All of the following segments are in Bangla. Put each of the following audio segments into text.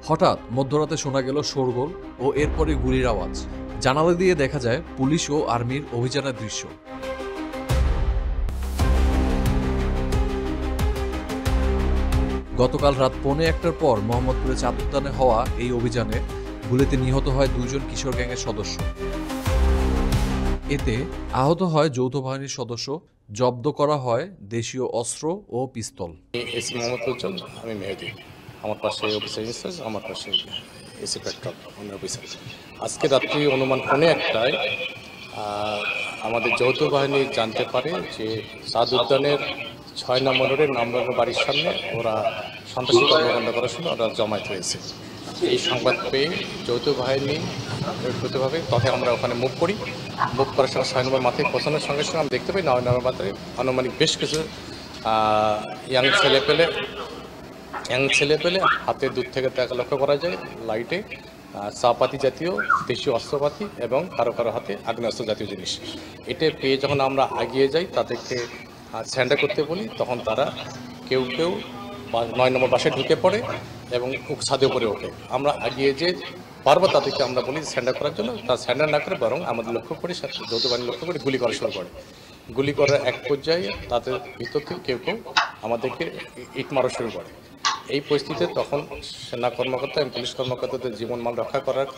হঠাৎ মধ্যরাতে শোনা গেল শোরগোল ও এরপরে গুলির আওয়াজ। জানালা দিয়ে দেখা যায় পুলিশ ও আর্মির অভিযানের দৃশ্য। গতকাল রাত 1:15টার পর মোহাম্মদপুরে চাঁদ উদ্যানে হওয়া এই অভিযানে গুলিতে নিহত হয় 2 জন কিশোর গ্যাংয়ের সদস্য। এতে আহত হয় যৌথ বাহিনীর সদস্য, জব্দ করা হয় দেশীয় অস্ত্র ও পিস্তল। এসি মোহাম্মদ উজ্জ্বল, আমি মেহেদি। আমার পাশে অফিসার ইনচার্জ, আমার পাশে এসি পেট্রোল অফিসার। আজকে রাত্রি অনুমান 1:15টায় আমাদের যৌথ বাহিনী জানতে পারে যে চাঁদ উদ্যানের 6 নম্বর রোডের নম্বর বাড়ির সামনে ওরা সন্ত্রাসী কর্মকাণ্ড করার সময় ওরা জমায়েত হয়েছে। এই সংবাদ পেয়ে যৌথ বাহিনী দ্রুতভাবে তখন আমরা ওখানে মুভ করি। মুভ করার সময় 6 নম্বর মাথায় পৌঁছানোর সঙ্গে সঙ্গে আমরা দেখতে পাই 9 নম্বর মাথায় আনুমানিক বেশ কিছু ইয়াং ছেলে পেলে হাতে দূর থেকে দেখা লক্ষ্য করা যায় লাইটে চাপাতি জাতীয় দেশীয় অস্ত্রপাতি এবং কারো কারো হাতে আগ্নেয়াস্ত্র জাতীয় জিনিস। এটা পেয়ে যখন আমরা এগিয়ে যাই তাদেরকে স্যান্ডা করতে বলি, তখন তারা কেউ 9 নম্বর বাসায় ঢুকে পড়ে এবং ছাদে উপরে ওঠে। আমরা এগিয়ে যে বারবার তাদেরকে আমরা বলি স্যান্ডা করার জন্য, তারা স্যান্ডা না করে বরং আমাদের লক্ষ্য করে যৌথ বাহিনী লক্ষ্য করে গুলি করা শুরু করে। গুলি করার এক পর্যায়ে তাদের ভিতর থেকে কেউ আমাদেরকে ইট মারা শুরু করে। এই পরিস্থিতিতে তখন সেনা কর্মকর্তা এবং পুলিশ কর্মকর্তাদের জীবন মান রক্ষা করার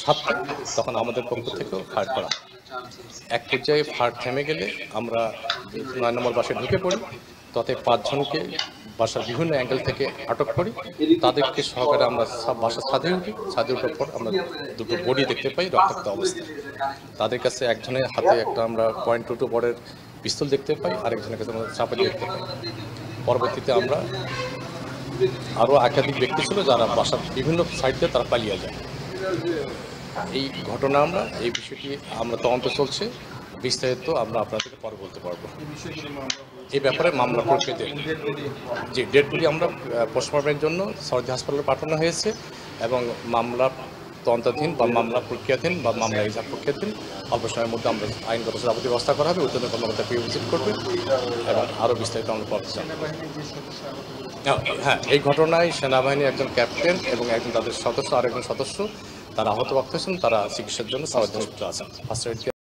সাথে তখন আমাদের পক্ষ থেকেও ফায়ার করা। এক পর্যায়ে ফায়ার থেমে গেলে আমরা 9 নম্বর বাসায় ঢুকে পড়ি, তাতে 5 জনকে বাসার বিভিন্ন অ্যাঙ্গেল থেকে আটক করি। তাদেরকে সহকারে আমরা বাসার ছাদে উঠি। ছাদে ওঠার পর আমরা দুটো বডি দেখতে পাই রক্তাক্ত অবস্থায়। তাদের কাছে একজনের হাতে একটা আমরা .22 বড়ের পিস্তল দেখতে পাই, আরেকজনের কাছে আমরা চাপাতি দেখতে পাই। পরবর্তীতে আমরা আরও একাধিক ব্যক্তি ছিল যারা বাসার বিভিন্ন সাইড দিয়ে তারা পালিয়ে যায়। এই ঘটনা এই বিষয়টি আমরা তদন্ত চলছে, বিস্তারিত আমরা আপনাদেরকে পরে বলতে পারবো। এই ব্যাপারে মামলা প্রক্রিয়াতে যে ডেডগুলি আমরা পোস্টমর্টমের জন্য সরকারি হাসপাতালে পাঠানো হয়েছে এবং মামলা তদন্তাধীন বা মামলা প্রক্রিয়াধীন বা মামলা হিসাব প্রক্রিয়াধীন। অল্প সময়ের মধ্যে আমরা আইনগত যাবতীয় ব্যবস্থা করা হবে, উদ্যোগ কর্মকর্তা ভিজিট করবে এবং আরও বিস্তারিত আমরা পড়তে চাই। হ্যাঁ, এই ঘটনায় সেনাবাহিনীর একজন ক্যাপ্টেন এবং একজন তাদের সদস্য, আরেকজন সদস্য তারা আহত হয়েছেন। তারা চিকিৎসার জন্য সাউথ হসপিটালে আছেন। First aid